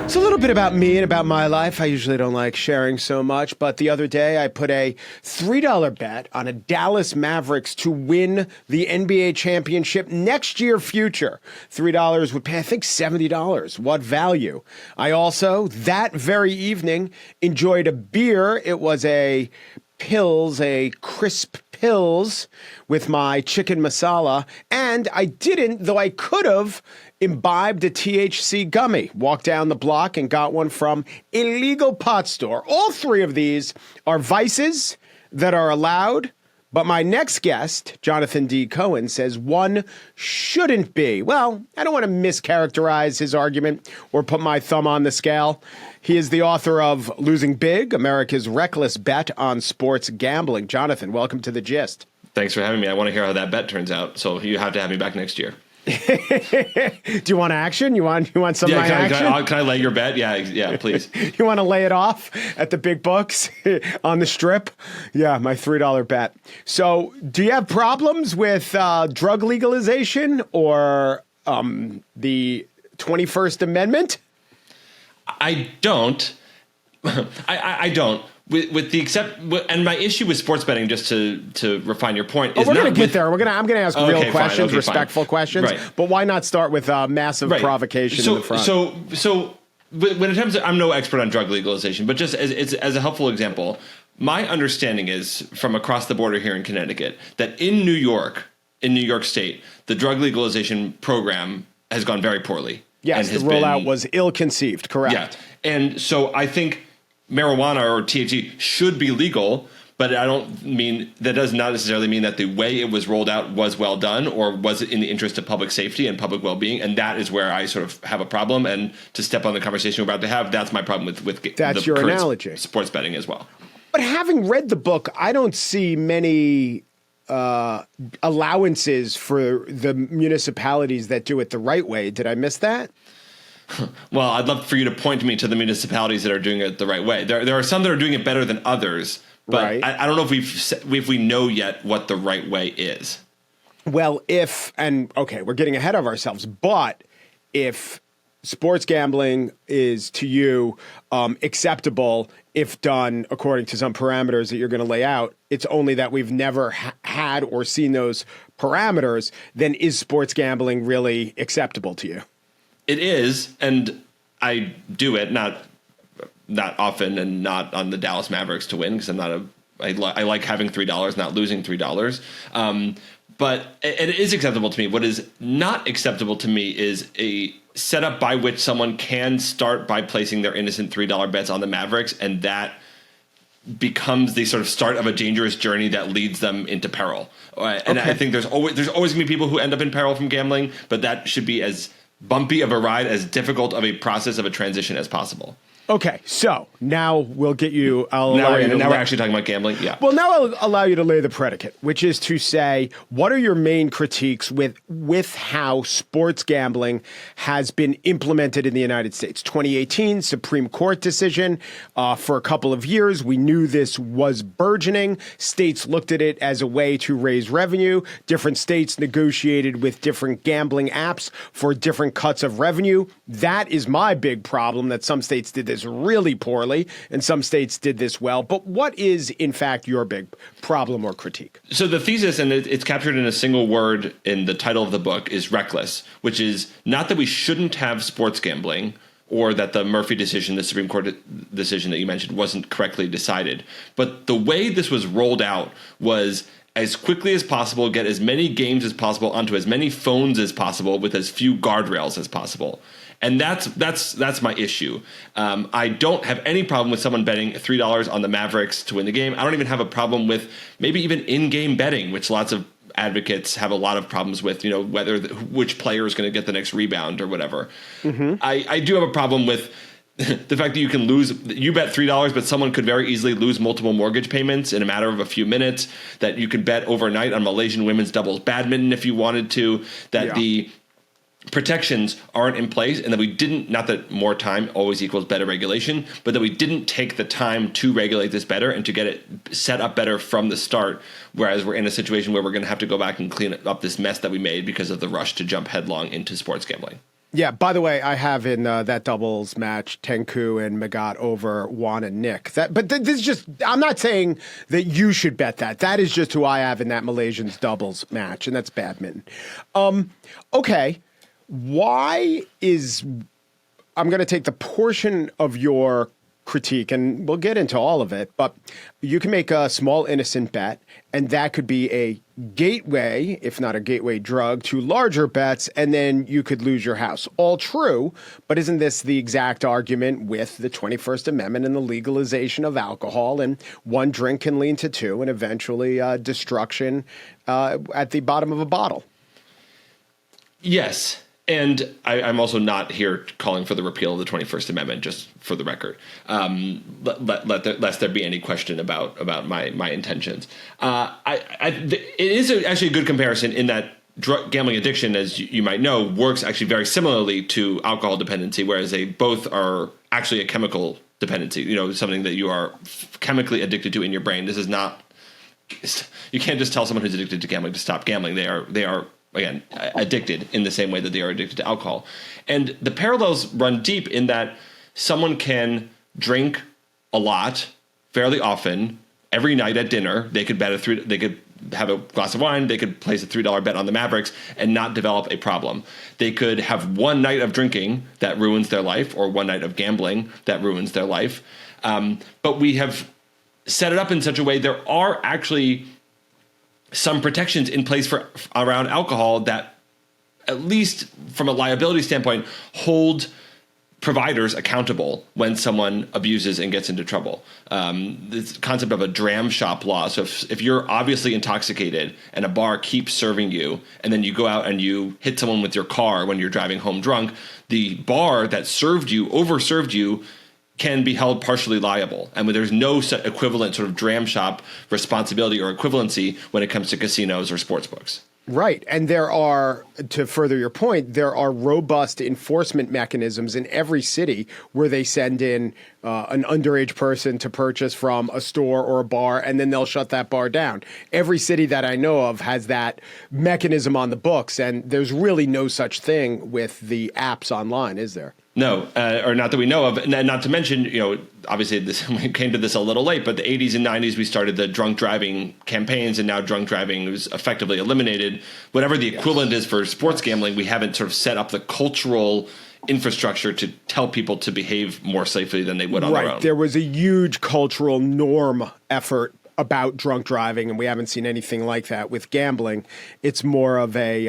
It's a little bit about me and about my life. I usually don't like sharing so much, but the other day I put a $3 bet on a Dallas Mavericks to win the NBA championship next year future. $3 would pay, I think, $70. What value? I also, that very evening, enjoyed a beer. It was a crisp Pils with my chicken masala, and I didn't, though I could have, imbibed a THC gummy. Walked down the block and got one from a legal pot store. All three of these are vices that are allowed, but my next guest, Jonathan D. Cohen, says one shouldn't be. Well, I don't want to mischaracterize his argument or put my thumb on the scale. He is the author of Losing Big, America's Reckless Bet on Sports Gambling. Jonathan, welcome to The Gist. Thanks for having me. I want to hear how that bet turns out. So you have to have me back next year. Do you want action? You want some of my action? Can I lay your bet? Yeah, please. You want to lay it off at the big books on the strip? Yeah, my $3 bet. So do you have problems with drug legalization or the 21st Amendment? I don't. I don't. With the and my issue with sports betting, just to refine your point, is we're going to get there. I'm going to ask real questions, fine, respectful questions. Right. But why not start with massive provocation in the front? So when it comes to, I'm no expert on drug legalization, but just as a helpful example, my understanding is from across the border here in Connecticut that in New York State, the drug legalization program has gone very poorly. Yes, the rollout was ill-conceived, correct. Yeah, and so I think marijuana or THC should be legal, but that does not necessarily mean that the way it was rolled out was well done or was in the interest of public safety and public well-being. And that is where I sort of have a problem. And to step on the conversation we're about to have, that's my problem with that's your analogy. Sports betting as well. But having read the book, I don't see many allowances for the municipalities that do it the right way. Did I miss that? Well, I'd love for you to point me to the municipalities that are doing it the right way. There are some that are doing it better than others, but right. I don't know if we know yet what the right way is. Well, we're getting ahead of ourselves, but if sports gambling is to you acceptable if done according to some parameters that you're going to lay out, it's only that we've never had or seen those parameters, then is sports gambling really acceptable to you? It is, and I do it not often, and not on the Dallas Mavericks to win because I like having $3, not losing $3. But it is acceptable to me. What is not acceptable to me is a setup by which someone can start by placing their innocent $3 bets on the Mavericks, and that becomes the sort of start of a dangerous journey that leads them into peril. And okay. I think there's always going to be people who end up in peril from gambling, but that should be as bumpy of a ride, as difficult of a process of a transition as possible. Okay, so now we'll get you. Now we're actually talking about gambling. Yeah. Well, now I'll allow you to lay the predicate, which is to say, what are your main critiques with how sports gambling has been implemented in the United States? 2018 Supreme Court decision. For a couple of years, we knew this was burgeoning. States looked at it as a way to raise revenue. Different states negotiated with different gambling apps for different cuts of revenue. That is my big problem, that some states did this really poorly and some states did this well. But what is, in fact, your big problem or critique? So the thesis, and it's captured in a single word in the title of the book, is reckless, which is not that we shouldn't have sports gambling or that the Murphy decision, the Supreme Court decision that you mentioned, wasn't correctly decided. But the way this was rolled out was as quickly as possible, get as many games as possible onto as many phones as possible with as few guardrails as possible. And that's my issue. I don't have any problem with someone betting $3 on the Mavericks to win the game. I don't even have a problem with maybe even in-game betting, which lots of advocates have a lot of problems with, which player is going to get the next rebound or whatever. Mm-hmm. I do have a problem with the fact that you bet $3, but someone could very easily lose multiple mortgage payments in a matter of a few minutes, that you could bet overnight on Malaysian women's doubles badminton if you wanted to, that protections aren't in place, and that we didn't, not that more time always equals better regulation, but that we didn't take the time to regulate this better and to get it set up better from the start, whereas we're in a situation where we're going to have to go back and clean up this mess that we made because of the rush to jump headlong into sports gambling. Yeah, by the way, I have in that doubles match Tenku and Magat over Juan and Nick. But this is just, I'm not saying that you should bet that. That is just who I have in that Malaysians doubles match, and that's badminton. Okay, why is, I'm going to take the portion of your critique, and we'll get into all of it, but you can make a small innocent bet, and that could be a gateway, if not a gateway drug, to larger bets, and then you could lose your house. All true, but isn't this the exact argument with the 21st Amendment and the legalization of alcohol? And one drink can lead to two, and eventually destruction at the bottom of a bottle. Yes. And I'm also not here calling for the repeal of the 21st Amendment, just for the record, lest there be any question about my intentions. It is actually a good comparison in that gambling addiction, as you might know, works actually very similarly to alcohol dependency, whereas they both are actually a chemical dependency, something that you are chemically addicted to in your brain. This is not, you can't just tell someone who's addicted to gambling to stop gambling. They are again, addicted in the same way that they are addicted to alcohol. And the parallels run deep in that someone can drink a lot, fairly often, every night at dinner. They could they could have a glass of wine, they could place a $3 bet on the Mavericks and not develop a problem. They could have one night of drinking that ruins their life, or one night of gambling that ruins their life. But we have set it up in such a way there are actually some protections in place around alcohol that, at least from a liability standpoint, hold providers accountable when someone abuses and gets into trouble. This concept of a dram shop law. So if you're obviously intoxicated and a bar keeps serving you, and then you go out and you hit someone with your car when you're driving home drunk, the bar that overserved you, can be held partially liable. And there's no equivalent sort of dram shop responsibility or equivalency when it comes to casinos or sports books. Right. And there are, to further your point, there are robust enforcement mechanisms in every city where they send in an underage person to purchase from a store or a bar, and then they'll shut that bar down. Every city that I know of has that mechanism on the books, and there's really no such thing with the apps online, is there? No, or not that we know of. And not to mention, obviously we came to this a little late, but the 80s and 90s, we started the drunk driving campaigns, and now drunk driving is effectively eliminated. Whatever the equivalent is for sports gambling, we haven't sort of set up the cultural infrastructure to tell people to behave more safely than they would on their own. There was a huge cultural norm effort about drunk driving, and we haven't seen anything like that with gambling. It's more of a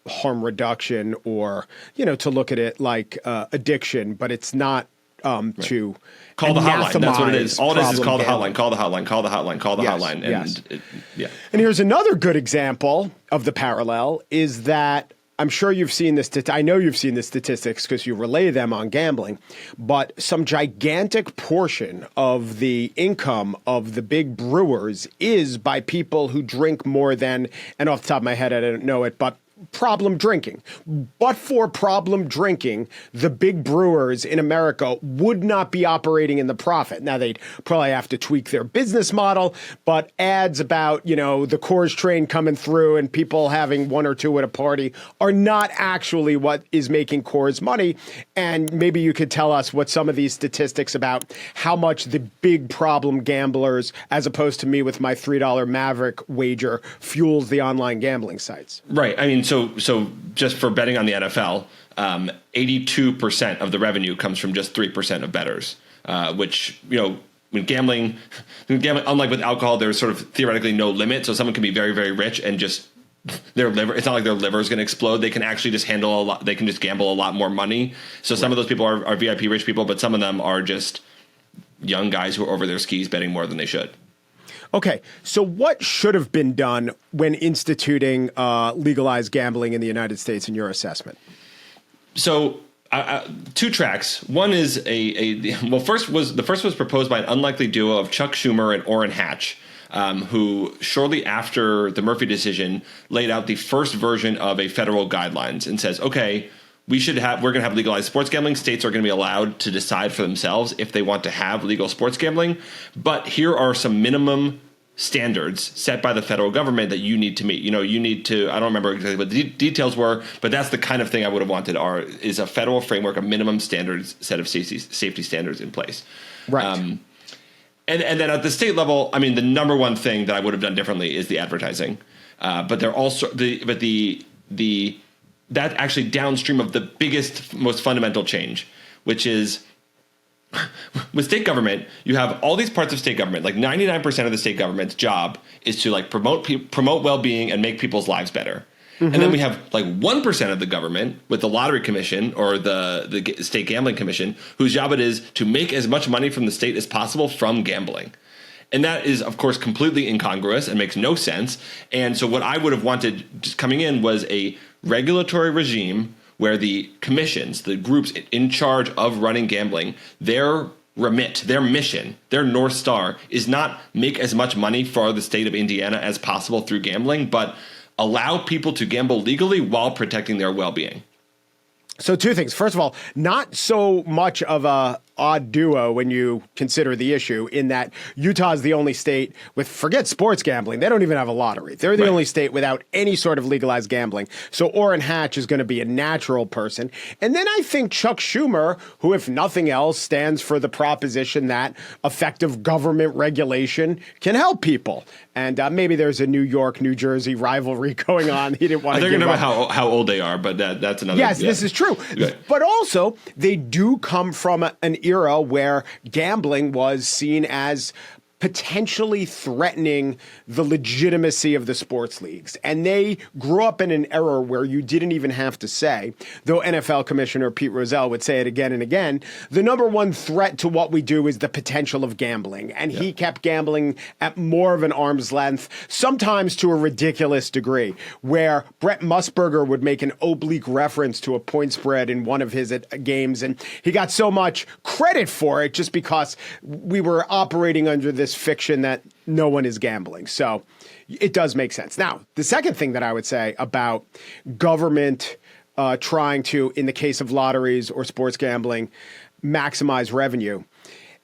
harm reduction, or to look at it like addiction, but it's not to call the hotline. That's what it is. All it is call the hotline, call the hotline, call the hotline, call the hotline. And yes. And here's another good example of the parallel is that I'm sure you've seen this. I know you've seen the statistics because you relay them on gambling, but some gigantic portion of the income of the big brewers is by people who drink more than, and off the top of my head, I don't know it, but problem drinking. But for problem drinking, the big brewers in America would not be operating in the profit. Now, they'd probably have to tweak their business model, but ads about, the Coors train coming through and people having one or two at a party are not actually what is making Coors money. And maybe you could tell us what some of these statistics about how much the big problem gamblers, as opposed to me with my $3 Maverick wager, fuels the online gambling sites. Right. I mean, so just for betting on the NFL, 82% of the revenue comes from just 3% of bettors, which, when gambling, unlike with alcohol, there's sort of theoretically no limit. So someone can be very, very rich and just their liver, it's not like their liver is going to explode. They can actually just handle a lot. They can just gamble a lot more money. So some of those people are VIP rich people, but some of them are just young guys who are over their skis betting more than they should. Okay, so what should have been done when instituting legalized gambling in the United States in your assessment? So two tracks. One is the first was proposed by an unlikely duo of Chuck Schumer and Orrin Hatch, who shortly after the Murphy decision laid out the first version of a federal guidelines and says, okay, we're going to have legalized sports gambling. States are going to be allowed to decide for themselves if they want to have legal sports gambling. But here are some minimum standards set by the federal government that you need to meet. You need to, I don't remember exactly what the details were, but that's the kind of thing I would have wanted is a federal framework, a minimum standards set of safety standards in place. Right. And then at the state level, I mean, the number one thing that I would have done differently is the advertising. But they're also that actually downstream of the biggest, most fundamental change, which is with state government, you have all these parts of state government. Like 99% of the state government's job is to like promote well-being and make people's lives better. Mm-hmm. And then we have like 1% of the government with the lottery commission or the state gambling commission, whose job it is to make as much money from the state as possible from gambling. And that is, of course, completely incongruous and makes no sense. And so what I would have wanted just coming in was a regulatory regime where the commissions, the groups in charge of running gambling, their remit, their mission, their North Star is not make as much money for the state of Indiana as possible through gambling, but allow people to gamble legally while protecting their well-being. So two things. First of all, not so much of a odd duo when you consider the issue in that Utah is the only state with, forget sports gambling, they don't even have a lottery. They're the only state without any sort of legalized gambling. So Orrin Hatch is going to be a natural person. And then I think Chuck Schumer, who if nothing else stands for the proposition that effective government regulation can help people. And maybe there's a New York, New Jersey rivalry going on. He didn't want to. They're going to know how old they are, but that's another. Yes, this is true. Okay. But also, they do come from an era where gambling was seen as potentially threatening the legitimacy of the sports leagues. And they grew up in an era where you didn't even have to say, though NFL Commissioner Pete Rozelle would say it again and again, the number one threat to what we do is the potential of gambling. And he kept gambling at more of an arm's length, sometimes to a ridiculous degree, where Brett Musburger would make an oblique reference to a point spread in one of his games. And he got so much credit for it just because we were operating under this fiction that no one is gambling. So it does make sense. Now, the second thing that I would say about government trying to, in the case of lotteries or sports gambling, maximize revenue.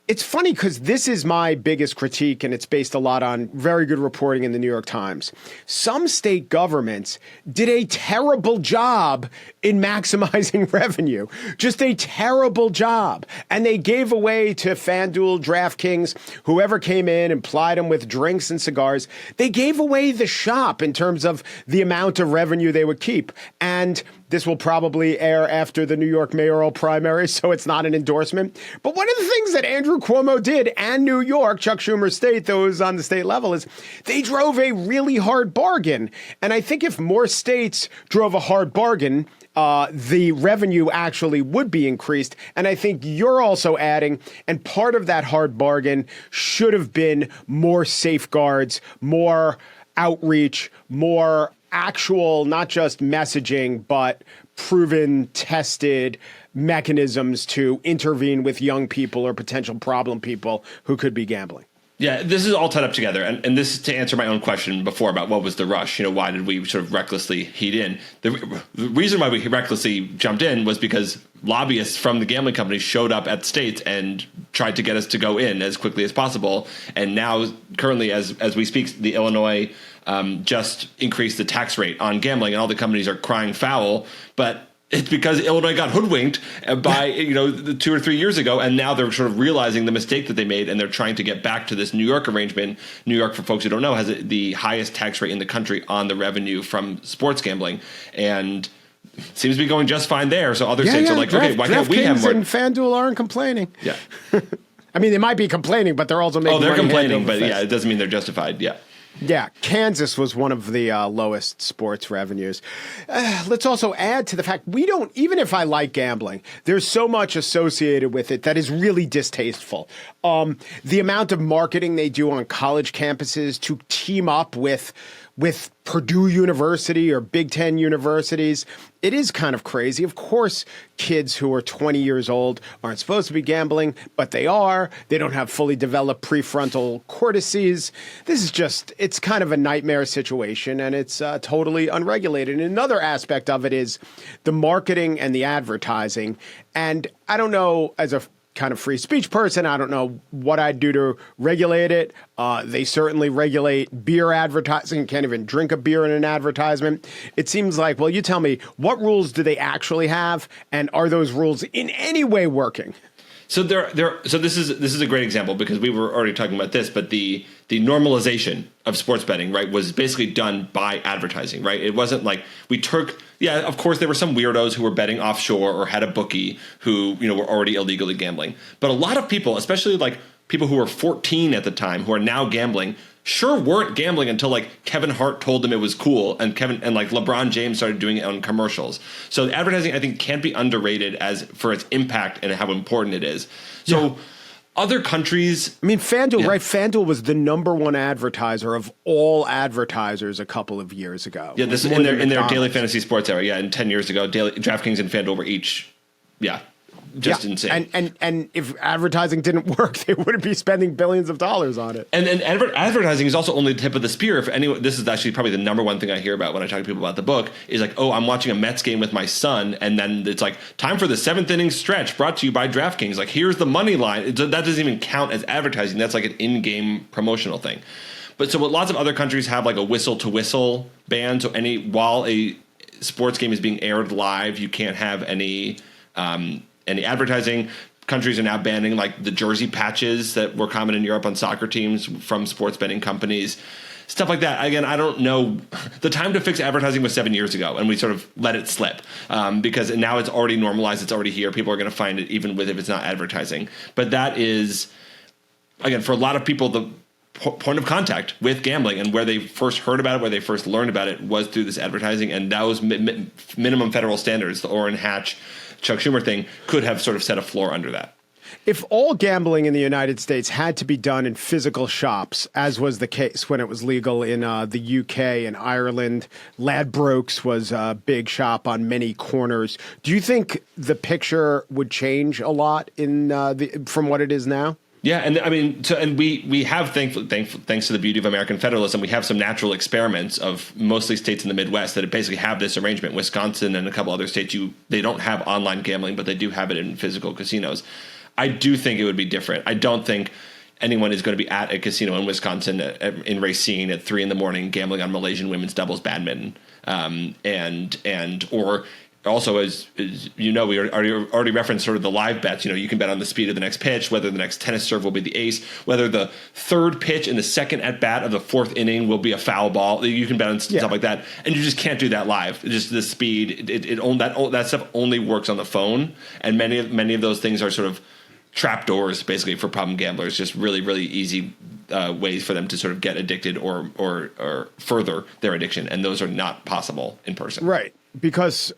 It's funny because this is my biggest critique, and it's based a lot on very good reporting in the New York Times. Some state governments did a terrible job in maximizing revenue, just a terrible job. And they gave away to FanDuel, DraftKings, whoever came in and plied them with drinks and cigars. They gave away the shop in terms of the amount of revenue they would keep. And this will probably air after the New York mayoral primary, so it's not an endorsement. But one of the things that Andrew Cuomo did, and New York, Chuck Schumer's state, those on the state level, is they drove a really hard bargain. And I think if more states drove a hard bargain, the revenue actually would be increased. And I think you're also adding, and part of that hard bargain should have been more safeguards, more outreach, more actual, not just messaging, but proven, tested mechanisms to intervene with young people or potential problem people who could be gambling. Yeah, this is all tied up together. And this is to answer my own question before about what was the rush. Why did we sort of recklessly heat in? The reason why we recklessly jumped in was because lobbyists from the gambling companies showed up at states and tried to get us to go in as quickly as possible. And now, currently, as we speak, the Illinois just increased the tax rate on gambling, and all the companies are crying foul. But it's because Illinois got hoodwinked by 2 or 3 years ago, and now they're sort of realizing the mistake that they made, and they're trying to get back to this New York arrangement. New York, for folks who don't know, has the highest tax rate in the country on the revenue from sports gambling, and seems to be going just fine there. So other states are like, okay, why can't we have more? And FanDuel aren't complaining. Yeah. I mean, they might be complaining, but they're also making money. Oh, they're complaining, but yeah, it doesn't mean they're justified. Yeah. Yeah, Kansas was one of the lowest sports revenues. Let's also add to the fact even if I like gambling, there's so much associated with it that is really distasteful. The amount of marketing they do on college campuses to team up with with Purdue University or Big Ten universities. It is kind of crazy. Of course, kids who are 20 years old aren't supposed to be gambling, but they are. They don't have fully developed prefrontal cortices. This is just, it's kind of a nightmare situation, and it's totally unregulated. And another aspect of it is the marketing and the advertising. And I don't know, as a kind of free speech person, I don't know what I'd do to regulate it. They certainly regulate beer advertising. You can't even drink a beer in an advertisement. It seems like, well, you tell me, what rules do they actually have? And are those rules in any way working? So so this is a great example, because we were already talking about this, but the normalization of sports betting, right, was basically done by advertising, right? It wasn't like we took, yeah, of course there were some weirdos who were betting offshore or had a bookie who, were already illegally gambling. But a lot of people, especially like people who were 14 at the time, who are now gambling, sure weren't gambling until like Kevin Hart told them it was cool, and like LeBron James started doing it on commercials. So advertising, I think, can't be underrated as for its impact and how important it is. So other countries, I mean, FanDuel, right? FanDuel was the number one advertiser of all advertisers a couple of years ago. Yeah, this in their daily fantasy sports era. Yeah, and 10 years ago, DraftKings and FanDuel were each, insane. And if advertising didn't work, they wouldn't be spending billions of dollars on it. And advertising is also only the tip of the spear. If anyone, this is actually probably the number one thing I hear about when I talk to people about the book is like, oh, I'm watching a Mets game with my son, and then it's like time for the 7th inning stretch brought to you by DraftKings. Like, here's the money line. That doesn't even count as advertising. That's like an in-game promotional thing. But so what lots of other countries have, like a whistle to whistle ban. So while a sports game is being aired live, you can't have any advertising. Countries are now banning like the jersey patches that were common in Europe on soccer teams from sports betting companies, stuff like that. Again, I don't know. The time to fix advertising was 7 years ago, and we sort of let it slip because now it's already normalized. It's already here. People are going to find it even if it's not advertising. But that is, again, for a lot of people, the point of contact with gambling and where they first heard about it, where they first learned about it was through this advertising. And those minimum federal standards, the Orrin Hatch, Chuck Schumer thing, could have sort of set a floor under that. If all gambling in the United States had to be done in physical shops, as was the case when it was legal in the UK and Ireland, Ladbrokes was a big shop on many corners. Do you think the picture would change a lot from what it is now? Yeah, and I mean, we have, thanks to the beauty of American federalism, we have some natural experiments of mostly states in the Midwest that basically have this arrangement. Wisconsin and a couple other states, they don't have online gambling, but they do have it in physical casinos. I do think it would be different. I don't think anyone is going to be at a casino in Wisconsin in Racine at 3 a.m. gambling on Malaysian women's doubles badminton, or also, as you know, we already referenced sort of the live bets. You can bet on the speed of the next pitch, whether the next tennis serve will be the ace, whether the third pitch in the second at bat of the 4th inning will be a foul ball. You can bet on stuff like that, and you just can't do that live. Just the speed, that stuff only works on the phone, and many of those things are sort of trapdoors, basically, for problem gamblers. Just really, really easy ways for them to sort of get addicted or further their addiction, and those are not possible in person. Right, because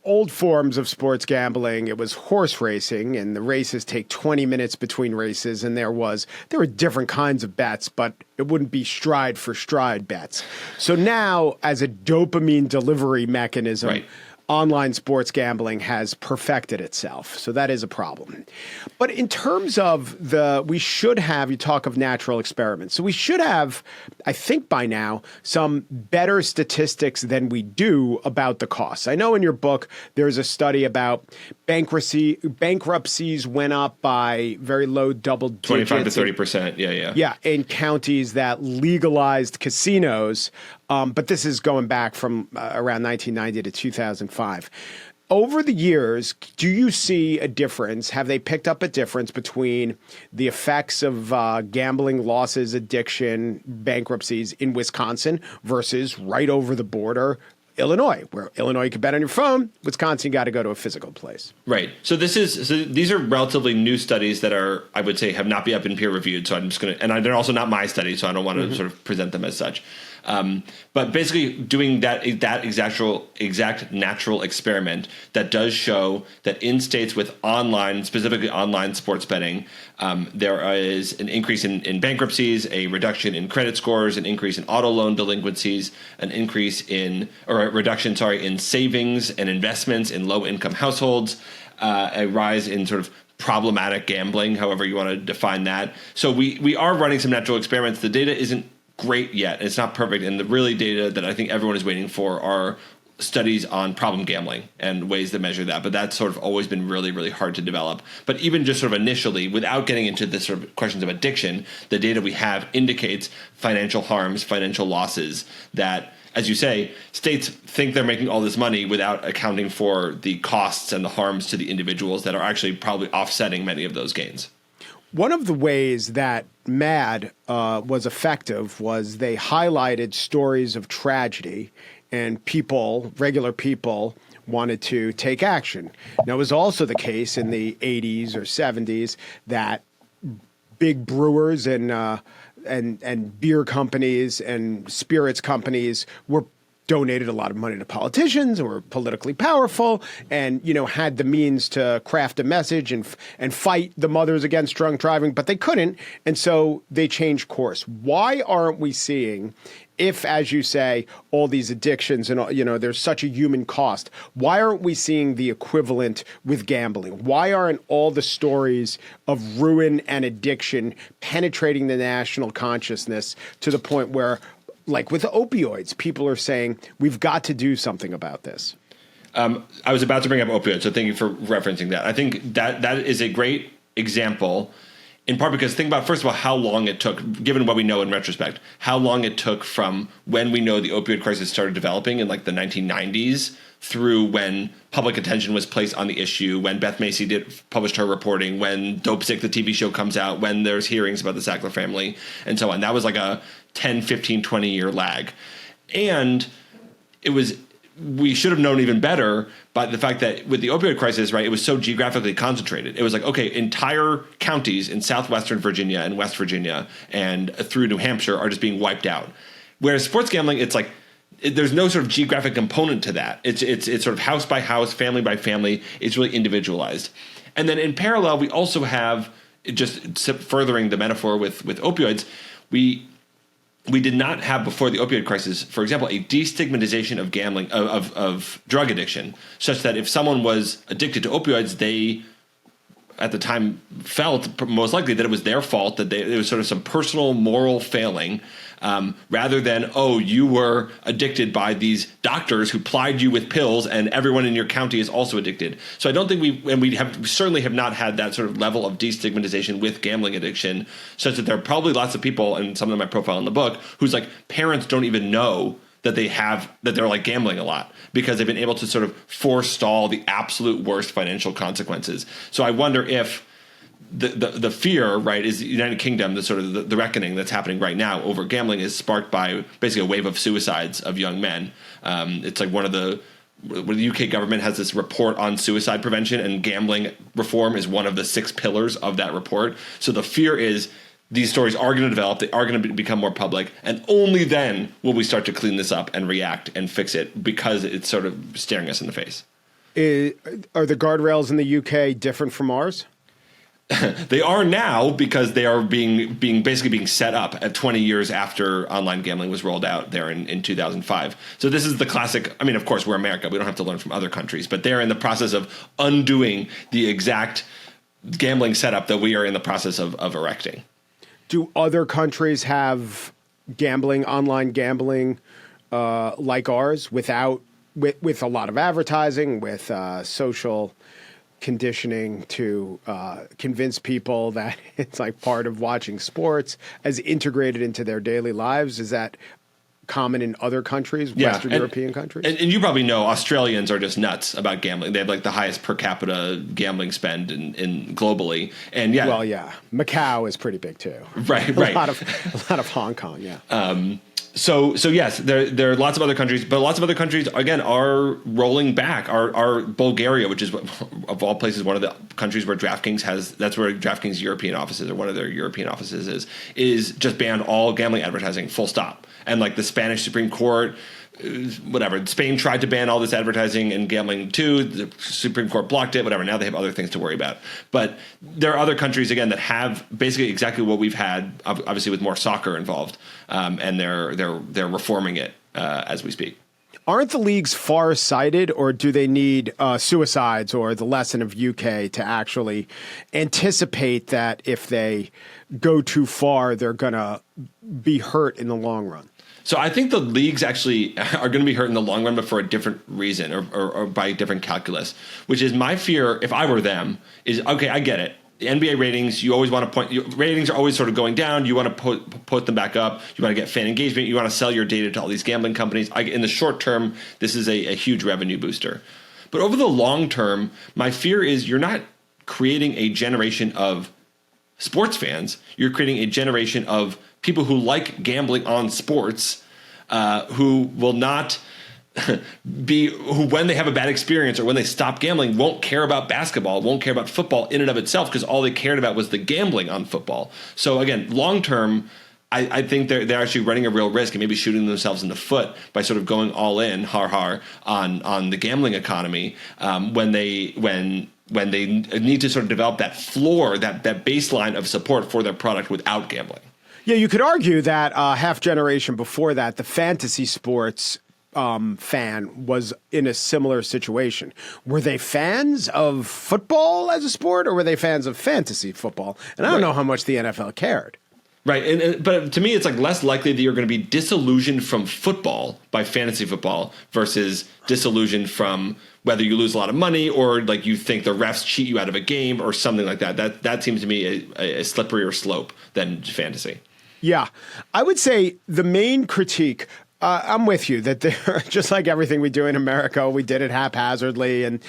old forms of sports gambling, it was horse racing, and the races take 20 minutes between races, and there were different kinds of bets, but it wouldn't be stride for stride bets. So now, as a dopamine delivery mechanism, right, online sports gambling has perfected itself. So that is a problem. But in terms of you talk of natural experiments. So we should have, I think by now, some better statistics than we do about the costs. I know in your book, there's a study about bankruptcies went up by very low double digits. 25 to 30%. Yeah. Yeah, in counties that legalized casinos. But this is going back from around 1990 to 2005. Over the years, do you see a difference? Have they picked up a difference between the effects of gambling losses, addiction, bankruptcies in Wisconsin versus right over the border, Illinois, where Illinois you can bet on your phone, Wisconsin you got to go to a physical place. Right. So these are relatively new studies that I would say have not been peer reviewed. So I'm just going to, and they're also not my studies, so I don't want to sort of present them as such. But basically doing that exact natural experiment that does show that in states with specifically online sports betting, there is an increase in bankruptcies, a reduction in credit scores, an increase in auto loan delinquencies, a reduction in savings and investments in low income households, a rise in sort of problematic gambling, however you want to define that. So we are running some natural experiments. The data isn't great yet. It's not perfect. And the really data that I think everyone is waiting for are studies on problem gambling and ways to measure that. But that's sort of always been really, really hard to develop. But even just sort of initially, without getting into the sort of questions of addiction, the data we have indicates financial harms, financial losses that, as you say, states think they're making all this money without accounting for the costs and the harms to the individuals that are actually probably offsetting many of those gains. One of the ways that MAD was effective was they highlighted stories of tragedy, and regular people, wanted to take action. Now, it was also the case in the 80s or 70s that big brewers and beer companies and spirits companies donated a lot of money to politicians and were politically powerful and, had the means to craft a message and fight the mothers against drunk driving, but they couldn't. And so they changed course. Why aren't we seeing, if, as you say, all these addictions and, there's such a human cost, why aren't we seeing the equivalent with gambling? Why aren't all the stories of ruin and addiction penetrating the national consciousness to the point where, like with opioids, people are saying, we've got to do something about this? I was about to bring up opioids, so thank you for referencing that. I think that is a great example, in part because think about, first of all, how long it took, given what we know in retrospect, how long it took from when we know the opioid crisis started developing in like the 1990s through when public attention was placed on the issue, when Beth Macy published her reporting, when Dope Sick, the TV show, comes out, when there's hearings about the Sackler family, and so on. That was like a 10, 15, 20-year lag. And we should have known even better by the fact that with the opioid crisis, right, it was so geographically concentrated. It was like, okay, entire counties in southwestern Virginia and West Virginia and through New Hampshire are just being wiped out. Whereas sports gambling, it's like, there's no sort of geographic component to that. It's sort of house by house, family by family. It's really individualized. And then in parallel, we also have, just furthering the metaphor with opioids, we did not have before the opioid crisis, for example, a destigmatization of gambling, of drug addiction, such that if someone was addicted to opioids, they at the time felt most likely that it was their fault, that it was sort of some personal moral failing, rather than, oh, you were addicted by these doctors who plied you with pills and everyone in your county is also addicted. So I don't think we certainly have not had that sort of level of destigmatization with gambling addiction, such that there are probably lots of people, and some of them I profile in the book, whose like parents don't even know that they're like gambling a lot because they've been able to sort of forestall the absolute worst financial consequences. So I wonder if the fear, right, is the United Kingdom, the sort of the reckoning that's happening right now over gambling is sparked by basically a wave of suicides of young men. It's like when the UK government has this report on suicide prevention, and gambling reform is one of the 6 pillars of that report. So the fear is these stories are going to develop, they are going to become more public, and only then will we start to clean this up and react and fix it because it's sort of staring us in the face. Are the guardrails in the UK different from ours? They are now because they are basically being set up at 20 years after online gambling was rolled out there in 2005. So this is the classic. I mean, of course, we're America. We don't have to learn from other countries, but they're in the process of undoing the exact gambling setup that we are in the process of erecting. Do other countries have online gambling like ours with a lot of advertising, with social conditioning to convince people that it's like part of watching sports as integrated into their daily lives? Is that common in other countries, Western European countries? And you probably know Australians are just nuts about gambling. They have like the highest per capita gambling spend in globally. And yeah. Well, yeah. Macau is pretty big too. Right. A lot of Hong Kong, yeah. So yes, there are lots of other countries, but lots of other countries again are rolling back. Our Bulgaria, which is of all places one of the countries where DraftKings that's where DraftKings European offices, or one of their European offices is just banned all gambling advertising, full stop. And like the Spanish Supreme Court, whatever, Spain tried to ban all this advertising and gambling too. The Supreme Court blocked it. Whatever. Now they have other things to worry about. But there are other countries again that have basically exactly what we've had, obviously with more soccer involved, and they're reforming it as we speak. Aren't the leagues far-sighted, or do they need suicides or the lesson of UK to actually anticipate that if they go too far, they're going to be hurt in the long run? So I think the leagues actually are going to be hurt in the long run, but for a different reason or by a different calculus, which is my fear, if I were them, is, okay, I get it. The NBA ratings, you always want to ratings are always sort of going down. You want to put them back up. You want to get fan engagement. You want to sell your data to all these gambling companies. In the short term, this is a huge revenue booster. But over the long term, my fear is you're not creating a generation of sports fans. You're creating a generation of people who like gambling on sports, who will not who when they have a bad experience or when they stop gambling won't care about basketball, won't care about football in and of itself, because all they cared about was the gambling on football. So again, long term, I think they're actually running a real risk and maybe shooting themselves in the foot by sort of going all in, on the gambling economy when they need to sort of develop that floor, that baseline of support for their product without gambling. Yeah, you could argue that half generation before that, the fantasy sports fan was in a similar situation. Were they fans of football as a sport, or were they fans of fantasy football? And I don't know how much the NFL cared. Right, but to me, it's like less likely that you're going to be disillusioned from football by fantasy football versus disillusioned from whether you lose a lot of money or like you think the refs cheat you out of a game or something like that. That seems to me a slipperier slope than fantasy. Yeah, I would say the main critique, I'm with you, that they're just like everything we do in America, we did it haphazardly and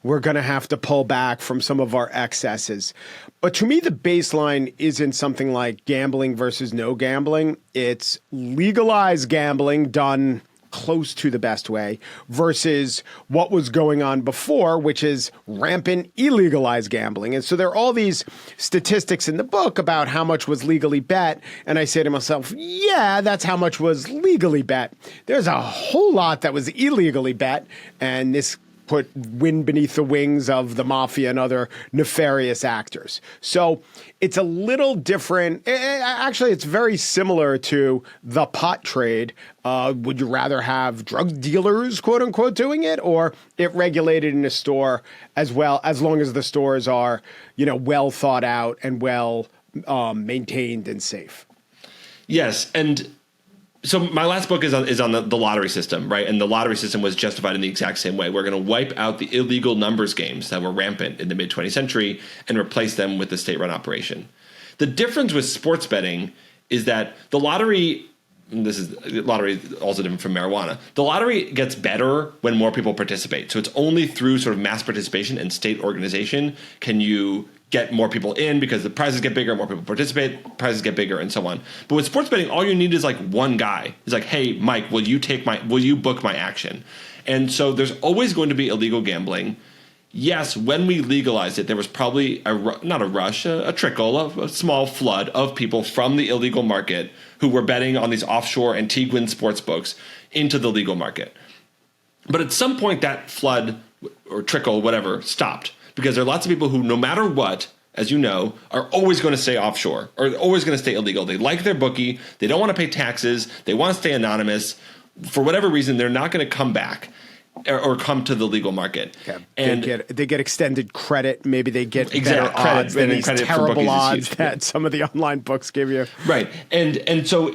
we're going to have to pull back from some of our excesses. But to me, the baseline isn't something like gambling versus no gambling. It's legalized gambling done close to the best way versus what was going on before, which is rampant illegalized gambling. And so there are all these statistics in the book about how much was legally bet. And I say to myself, yeah, that's how much was legally bet. There's a whole lot that was illegally bet. And this put wind beneath the wings of the mafia and other nefarious actors. So it's a little different. Actually, it's very similar to the pot trade. Would you rather have drug dealers, quote unquote, doing it, or it regulated in a store as well, as long as the stores are, well thought out and well maintained and safe? Yes, and so my last book is on the lottery system, right? And the lottery system was justified in the exact same way. We're going to wipe out the illegal numbers games that were rampant in the mid-20th century and replace them with the state-run operation. The difference with sports betting is that the lottery, and lottery is also different from marijuana. The lottery gets better when more people participate. So it's only through sort of mass participation and state organization can you get more people in, because the prizes get bigger, more people participate, prizes get bigger, and so on. But with sports betting, all you need is like one guy. He's like, hey, Mike, will you book my action? And so there's always going to be illegal gambling. Yes, when we legalized it, there was probably a trickle of a small flood of people from the illegal market who were betting on these offshore Antiguan sports books into the legal market. But at some point that flood or trickle, whatever, stopped. Because there are lots of people who, no matter what, as you know, are always going to stay offshore or always going to stay illegal. They like their bookie. They don't want to pay taxes. They want to stay anonymous. For whatever reason, they're not going to come back or come to the legal market. Okay. And they get extended credit. Maybe they get better credit odds than these credit terrible odds that some of the online books give you. Right. And so,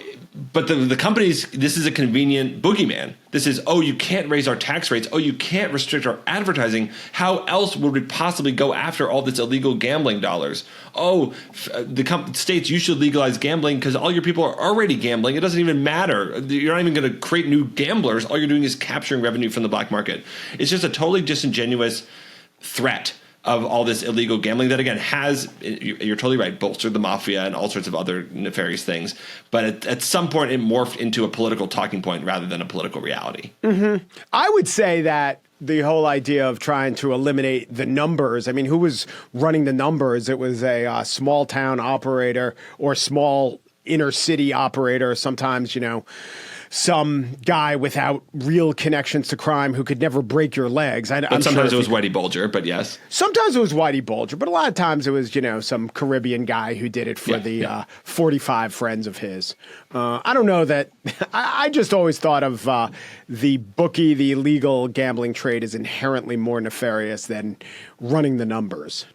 but the companies, this is a convenient boogeyman. This is, you can't raise our tax rates. You can't restrict our advertising. How else would we possibly go after all this illegal gambling dollars? The states, you should legalize gambling because all your people are already gambling. It doesn't even matter. You're not even going to create new gamblers. All you're doing is capturing revenue from the black market. It's just a totally disingenuous threat of all this illegal gambling that, again, has, you're totally right, bolstered the mafia and all sorts of other nefarious things. But at some point, it morphed into a political talking point rather than a political reality. Mm-hmm. I would say that the whole idea of trying to eliminate the numbers, I mean, who was running the numbers? It was a small town operator or small inner city operator, sometimes, some guy without real connections to crime who could never break your legs. But sometimes it was Whitey Bulger, but yes. Sometimes it was Whitey Bulger, but a lot of times it was, some Caribbean guy who did it for 45 friends of his. I don't know that. I just always thought of the bookie, the illegal gambling trade is inherently more nefarious than running the numbers.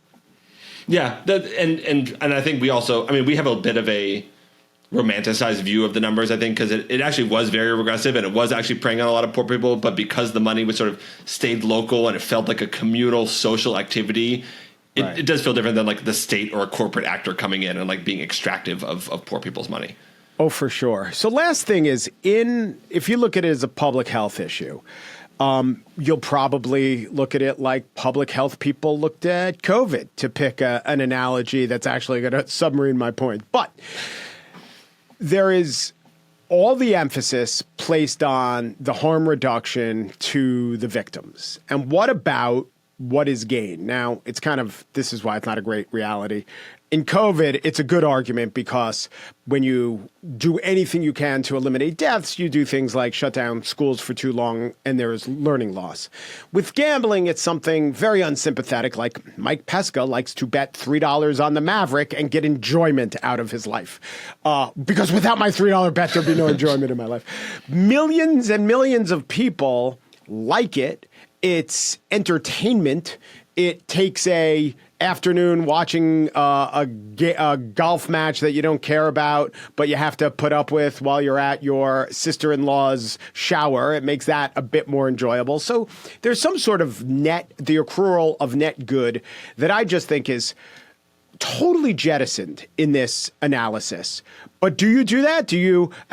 Yeah. And I think we also, we have a bit of a romanticized view of the numbers, I think, because it actually was very regressive and it was actually preying on a lot of poor people. But because the money was sort of stayed local and it felt like a communal social activity, it does feel different than like the state or a corporate actor coming in and like being extractive of poor people's money. Oh, for sure. So last thing is if you look at it as a public health issue, you'll probably look at it like public health people looked at COVID, to pick an analogy that's actually going to submarine my point. But there is all the emphasis placed on the harm reduction to the victims. And what about what is gain? Now, this is why it's not a great reality. In COVID, it's a good argument because when you do anything you can to eliminate deaths, you do things like shut down schools for too long and there's learning loss. With gambling, it's something very unsympathetic, like Mike Pesca likes to bet $3 on the Maverick and get enjoyment out of his life. Because without my $3 bet, there'd be no enjoyment in my life. Millions and millions of people like it. It's entertainment. It takes a afternoon watching a golf match that you don't care about, but you have to put up with while you're at your sister-in-law's shower. It makes that a bit more enjoyable. So there's some sort of the accrual of net good that I just think is totally jettisoned in this analysis. But do you do that?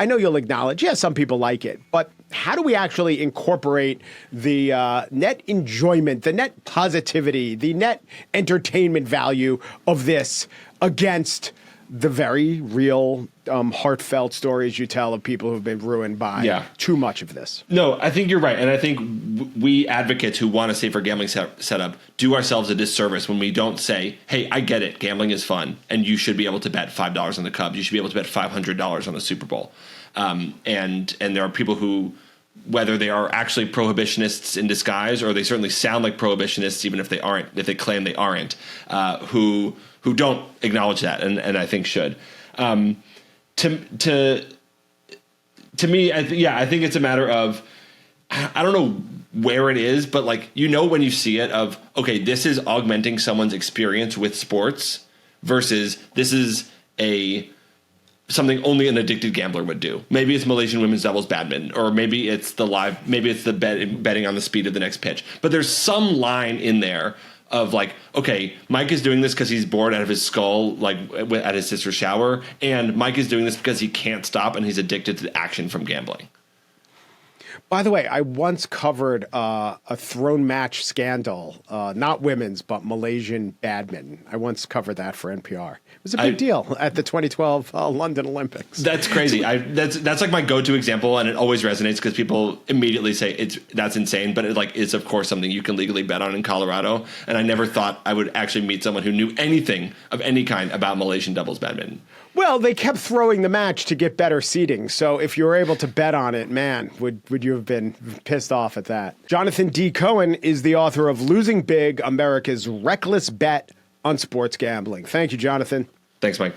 I know you'll acknowledge, some people like it, but how do we actually incorporate the net enjoyment, the net positivity, the net entertainment value of this against the very real, heartfelt stories you tell of people who've been ruined by too much of this? No, I think you're right. And I think we advocates who want a safer gambling setup do ourselves a disservice when we don't say, hey, I get it. Gambling is fun. And you should be able to bet $5 on the Cubs. You should be able to bet $500 on the Super Bowl. And there are people who, whether they are actually prohibitionists in disguise or they certainly sound like prohibitionists, even if they claim they aren't, who don't acknowledge that, and I think should. To me, I think it's a matter of, I don't know where it is, but when you see it of, okay, this is augmenting someone's experience with sports versus this is something only an addicted gambler would do. Maybe it's Malaysian women's doubles badminton, or maybe it's the betting on the speed of the next pitch. But there's some line in there of okay, Mike is doing this because he's bored out of his skull, at his sister's shower, and Mike is doing this because he can't stop and he's addicted to the action from gambling. By the way, I once covered a throne match scandal, not women's, but Malaysian badminton. I once covered that for NPR. It was a big deal at the 2012 London Olympics. That's crazy. That's my go-to example, and it always resonates because people immediately say that's insane, but it is of course something you can legally bet on in Colorado. And I never thought I would actually meet someone who knew anything of any kind about Malaysian doubles badminton. Well, they kept throwing the match to get better seating. So if you were able to bet on it, man, would you have been pissed off at that? Jonathan D. Cohen is the author of Losing Big, America's Reckless Bet on Sports Gambling. Thank you, Jonathan. Thanks, Mike.